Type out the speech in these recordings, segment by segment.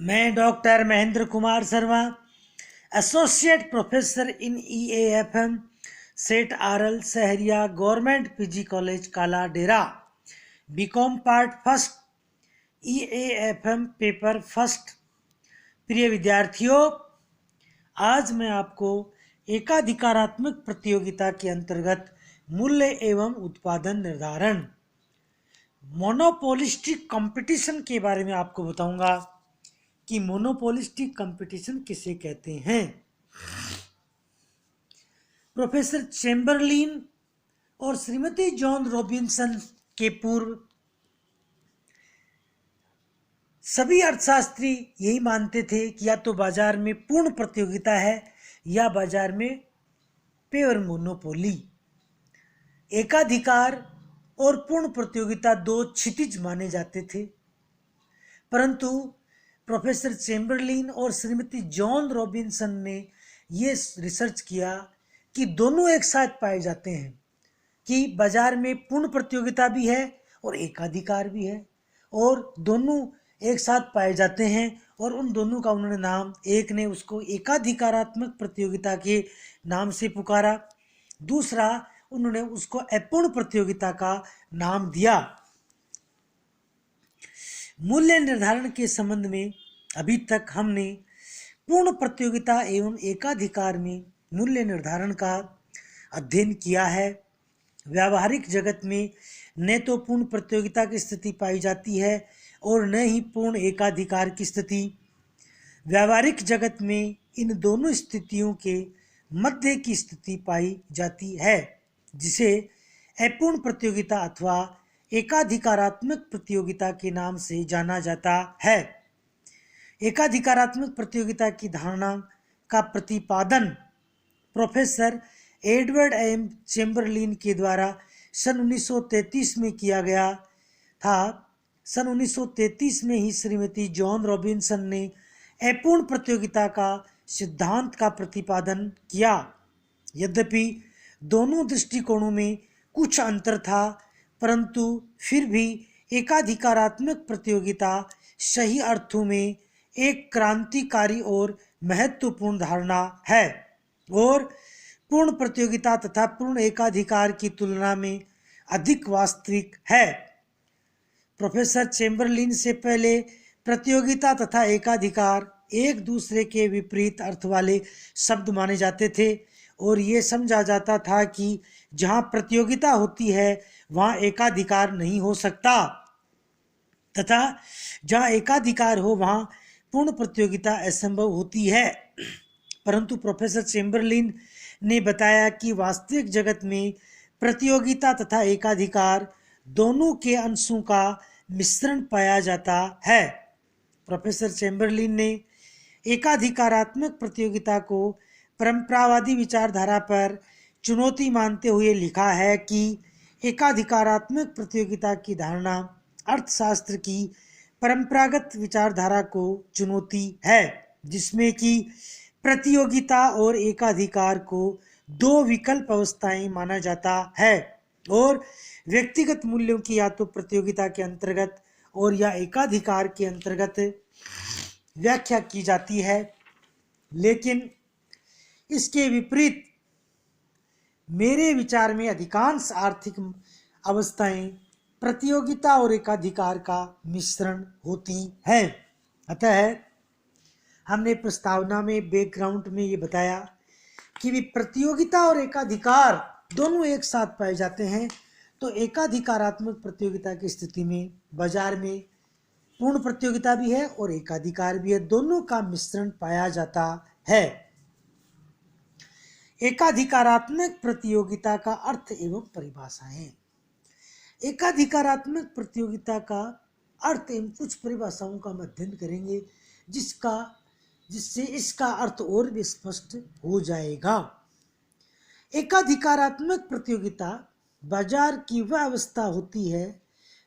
मैं doctor Mahendra Kumar Sharma, associate professor in EAFM, Seth RL Saharia government PG college Kala Dera, BCom part first, EAFM paper first. प्रिय विद्यार्थियों, आज मैं आपको एकाधिकारात्मक प्रतियोगिता के अंतर्गत मूल्य एवं उत्पादन निर्धारण, मोनोपोलिस्टिक कंपटीशन के बारे में आपको बताऊंगा कि मोनोपोलिस्टिक कंपटीशन किसे कहते हैं। प्रोफेसर चैम्बरलिन और श्रीमती जॉन रॉबिन्सन के पूर्व सभी अर्थशास्त्री यही मानते थे कि या तो बाजार में पूर्ण प्रतियोगिता है या बाजार में प्योर मोनोपोली। एकाधिकार और पूर्ण प्रतियोगिता दो क्षितिज माने जाते थे, परंतु प्रोफेसर चैम्बरलिन और श्रीमती जॉन रॉबिन्सन ने ये रिसर्च किया कि दोनों एक साथ पाए जाते हैं, कि बाजार में पूर्ण प्रतियोगिता भी है और एकाधिकार भी है, और दोनों एक साथ पाए जाते हैं। और उन दोनों का उन्होंने नाम, एक ने उसको एकाधिकारात्मक प्रतियोगिता के नाम से पुकारा, दूसरा उन्होंने उसको अपूर्ण प्रतियोगिता का नाम दिया। मूल्य निर्धारण के संबंध में अभी तक हमने पूर्ण प्रतियोगिता एवं एकाधिकार में मूल्य निर्धारण का अध्ययन किया है। व्यावहारिक जगत में न तो पूर्ण प्रतियोगिता की स्थिति पाई जाती है और न ही पूर्ण एकाधिकार की स्थिति। व्यावहारिक जगत में इन दोनों स्थितियों के मध्य की स्थिति पाई जाती है, जिसे अपूर्ण प्रतियोगिता अथवा एकाधिकारात्मक प्रतियोगिता के नाम से जाना जाता है। एकाधिकारात्मक प्रतियोगिता की धारणा का प्रतिपादन प्रोफेसर एडवर्ड एम चैम्बरलिन के द्वारा सन 1933 में किया गया था। सन 1933 में ही श्रीमती जॉन रॉबिन्सन ने अपूर्ण प्रतियोगिता का सिद्धांत का प्रतिपादन किया। यद्यपि दोनों दृष्टिकोणों में कुछ अंतर था, परंतु फिर भी एकाधिकारात्मक प्रतियोगिता सही अर्थों में एक क्रांतिकारी और महत्वपूर्ण धारणा है और पूर्ण प्रतियोगिता तथा पूर्ण एकाधिकार की तुलना में अधिक वास्तविक है। प्रोफेसर चैम्बरलिन से पहले प्रतियोगिता तथा एकाधिकार एक दूसरे के विपरीत अर्थ वाले शब्द माने जाते थे और ये समझा जाता था कि जहाँ प्रतियोगिता होती है वहाँ एकाधिकार नहीं हो सकता, तथा जहाँ एकाधिकार हो वहाँ पूर्ण प्रतियोगिता असंभव होती है। परंतु प्रोफेसर चैम्बरलिन ने बताया कि वास्तविक जगत में प्रतियोगिता तथा एकाधिकार दोनों के अंशों का मिश्रण पाया जाता है। प्रोफेसर चैम्बरलिन ने एकाधिकारात्मक प्रतियोगिता को परंपरावादी विचारधारा पर चुनौती मानते हुए लिखा है कि एकाधिकारात्मक प्रतियोगिता की धारणा अर्थशास्त्र की परंपरागत विचारधारा को चुनौती है, जिसमें कि प्रतियोगिता और एकाधिकार को दो विकल्प अवस्थाएं माना जाता है और व्यक्तिगत मूल्यों की या तो प्रतियोगिता के अंतर्गत और या एकाधिकार के अंतर्गत व्याख्या की जाती है। लेकिन इसके विपरीत मेरे विचार में अधिकांश आर्थिक अवस्थाएं प्रतियोगिता और एकाधिकार का मिश्रण होती हैं। अतः हमने प्रस्तावना में बैकग्राउंड में ये बताया कि भी प्रतियोगिता और एकाधिकार दोनों एक साथ पाए जाते हैं, तो एकाधिकारात्मक प्रतियोगिता की स्थिति में बाजार में पूर्ण प्रतियोगिता भी है और एकाधिकार भी है, दोनों का मिश्रण पाया जाता है। एकाधिकारात्मक प्रतियोगिता का अर्थ एवं परिभाषाएं। एकाधिकारात्मक प्रतियोगिता का अर्थ एवं कुछ परिभाषाओं का हम अध्ययन करेंगे, जिससे इसका अर्थ और भी स्पष्ट हो जाएगा। एकाधिकारात्मक प्रतियोगिता बाजार की वह अवस्था होती है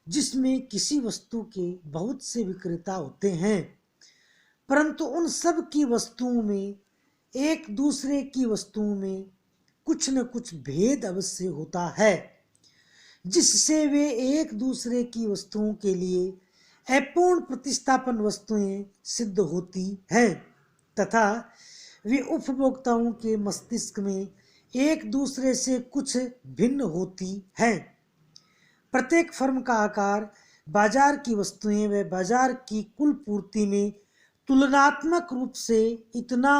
जिसमें किसी वस्तु के बहुत से विक्रेता होते हैं, परंतु उन सब की वस्तुओं में एक दूसरे की वस्तुओं में कुछ न कुछ भेद अवश्य होता है, जिससे वे एक दूसरे की वस्तुओं के लिए अपूर्ण प्रतिस्थापन वस्तुएं सिद्ध होती हैं तथा वे उपभोक्ताओं के मस्तिष्क में एक दूसरे से कुछ भिन्न होती हैं। प्रत्येक फर्म का आकार बाजार की वस्तुएं व बाजार की कुल पूर्ति में तुलनात्मक रूप से इतना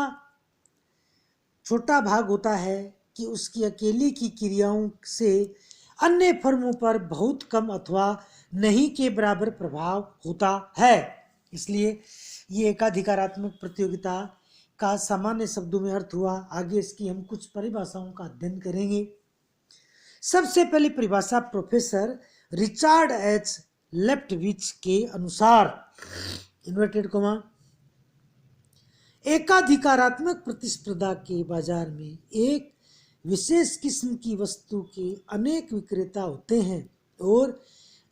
छोटा भाग होता है कि उसकी अकेली की क्रियाओं से अन्य फर्मों पर बहुत कम अथवा नहीं के बराबर प्रभाव होता है। इसलिए ये एकाधिकारात्मक प्रतियोगिता का सामान्य शब्दों में अर्थ हुआ। आगे इसकी हम कुछ परिभाषाओं का अध्ययन करेंगे। सबसे पहली परिभाषा प्रोफेसर रिचार्ड एच लेफ्टविच के अनुसार, इन्वर्टेड कोमा, एकाधिकारात्मक प्रतिस्पर्धा के बाजार में एक विशेष किस्म की वस्तु के अनेक विक्रेता होते हैं और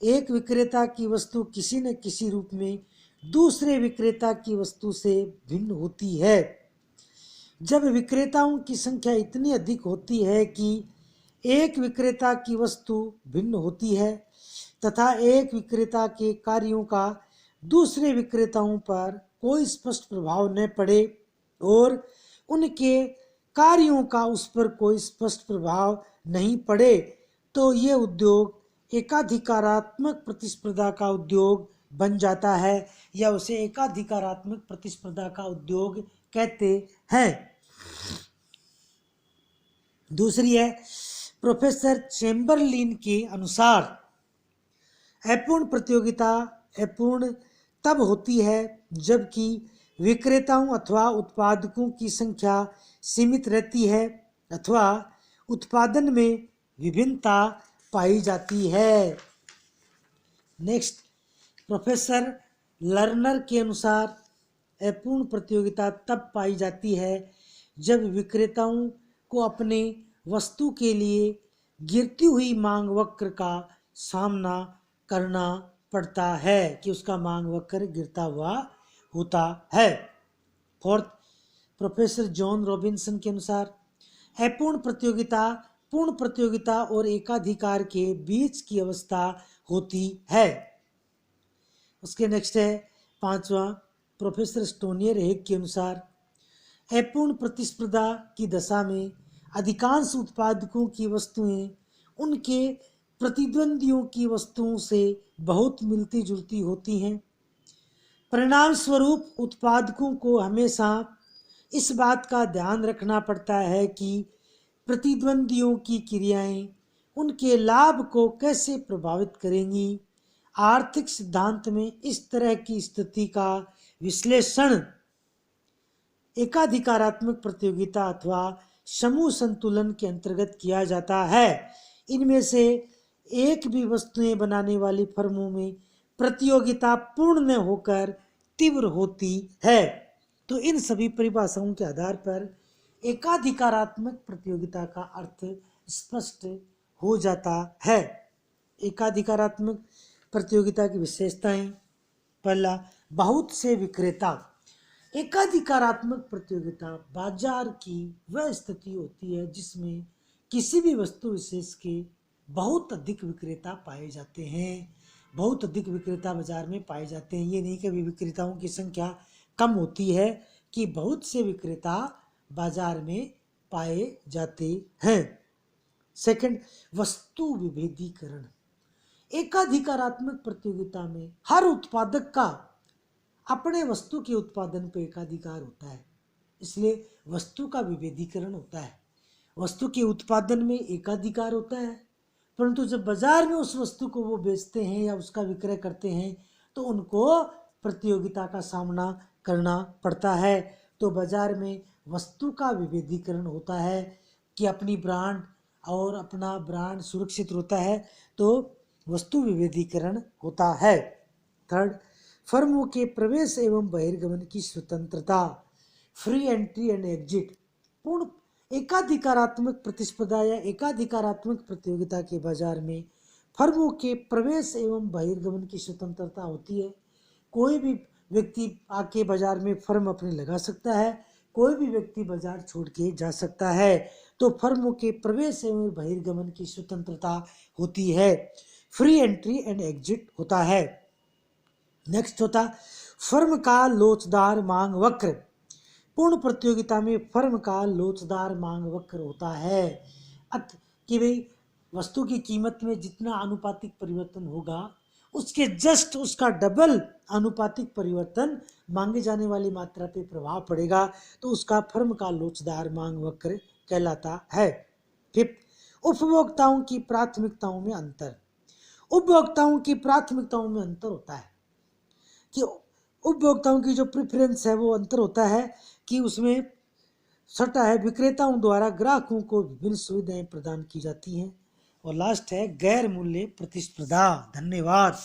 एक विक्रेता की वस्तु किसी न किसी रूप में दूसरे विक्रेता की वस्तु से भिन्न होती है। जब विक्रेताओं की संख्या इतनी अधिक होती है कि एक विक्रेता की वस्तु भिन्न होती है तथा एक विक्रेता के कार्यों का दूसरे विक्रेताओं पर कोई स्पष्ट प्रभाव न पड़े और उनके कार्यों का उस पर कोई स्पष्ट प्रभाव नहीं पड़े, तो ये उद्योग एकाधिकारात्मक प्रतिस्पर्धा का उद्योग बन जाता है या उसे एकाधिकारात्मक प्रतिस्पर्धा का उद्योग कहते हैं। दूसरी है प्रोफेसर चेम्बरलिन के अनुसार, अपूर्ण प्रतियोगिता अपूर्ण तब होती है जबकि विक्रेताओं अथवा उत्पादकों की संख्या सीमित रहती है अथवा उत्पादन में विभिन्नता पाई जाती है। नेक्स्ट, प्रोफेसर लर्नर के अनुसार अपूर्ण प्रतियोगिता तब पाई जाती है जब विक्रेताओं को अपने वस्तु के लिए गिरती हुई मांग वक्र का सामना करना पड़ता है कि उसका मांग वक्र गिरता हुआ होता है। फोर्थ, प्रोफेसर जॉन रॉबिन्सन के अनुसार अपूर्ण प्रतियोगिता पूर्ण प्रतियोगिता और एकाधिकार के बीच की अवस्था होती है। उसके नेक्स्ट है पांचवा, प्रोफेसर स्टोनियर हेग के अनुसार अपूर्ण प्रतिस्पर्धा की दशा में अधिकांश उत्पादकों की वस्तुएं उनके प्रतिद्वंदियों की वस्तुओं से बहुत मिलती जुलती होती हैं। परिणाम स्वरूप उत्पादकों को हमेशा इस बात का ध्यान रखना पड़ता है कि प्रतिद्वंदियों की क्रियाएं उनके लाभ को कैसे प्रभावित करेंगी। आर्थिक सिद्धांत में इस तरह की स्थिति का विश्लेषण एकाधिकारात्मक प्रतियोगिता अथवा समूह संतुलन के अंतर्गत किया जाता है। इनमें से एक भी वस्तुएं बनाने वाली फर्मों में प्रतियोगिता पूर्ण न होकर तीव्र होती है। तो इन सभी परिभाषाओं के आधार पर एकाधिकारात्मक प्रतियोगिता का अर्थ स्पष्ट हो जाता है। एकाधिकारात्मक प्रतियोगिता की विशेषताएं, पहला, बहुत से विक्रेता। एकाधिकारात्मक प्रतियोगिता बाजार की वह स्थिति होती है जिसमें किसी भी वस्तु विशेष के बहुत अधिक विक्रेता पाए जाते हैं। बहुत अधिक विक्रेता बाजार में पाए जाते हैं। ये नहीं कि विक्रेताओं की संख्या कम होती है, कि बहुत से विक्रेता बाजार में पाए जाते हैं। सेकंड, वस्तु विभेदीकरण। एकाधिकारात्मक प्रतियोगिता में हर उत्पादक का अपने वस्तु के उत्पादन पर एकाधिकार होता है, इसलिए वस्तु का विभेदीकरण होता है। वस्तु के उत्पादन में एकाधिकार होता है, परंतु जब बाजार में उस वस्तु को वो बेचते हैं या उसका विक्रय करते हैं तो उनको प्रतियोगिता का सामना करना पड़ता है। तो बाजार में वस्तु का विभेदीकरण होता है कि अपनी ब्रांड और अपना ब्रांड सुरक्षित होता है, तो वस्तु विभेदीकरण होता है। थर्ड, फर्मों के प्रवेश एवं बहिर्गमन की स्वतंत्रता, फ्री एंट्री एंड एग्जिट। पूर्ण एकाधिकारात्मक प्रतिस्पर्धा या एकाधिकारात्मक प्रतियोगिता के बाजार में फर्मों के प्रवेश एवं बहिर्गमन की स्वतंत्रता होती है। कोई भी व्यक्ति आके बाजार में फर्म अपनी लगा सकता है, कोई भी व्यक्ति बाजार छोड़ के जा सकता है। तो फर्मों के प्रवेश एवं बहिर्गमन की स्वतंत्रता होती है, फ्री एंट्री एंड एग्जिट होता है। नेक्स्ट होता फर्म का लोचदार मांग वक्र। पूर्ण प्रतियोगिता में फर्म का लोचदार मांग वक्र होता है कि भाई वस्तु की कीमत में जितना आनुपातिक परिवर्तन होगा उसके जस्ट उसका डबल आनुपातिक परिवर्तन मांगे जाने वाली मात्रा पे प्रभाव पड़ेगा, तो उसका फर्म का लोचदार मांग वक्र कहलाता है। फिफ्थ, उपभोक्ताओं की प्राथमिकताओं में अंतर। उपभोक्ताओं की प्राथमिकताओं में अंतर होता है कि उपभोक्ताओं की जो प्रेफरेंस है वो अंतर होता है कि उसमें छठा है विक्रेताओं द्वारा ग्राहकों को विभिन्न सुविधाएं प्रदान की जाती हैं। और लास्ट है गैर मूल्य प्रतिस्पर्धा। धन्यवाद।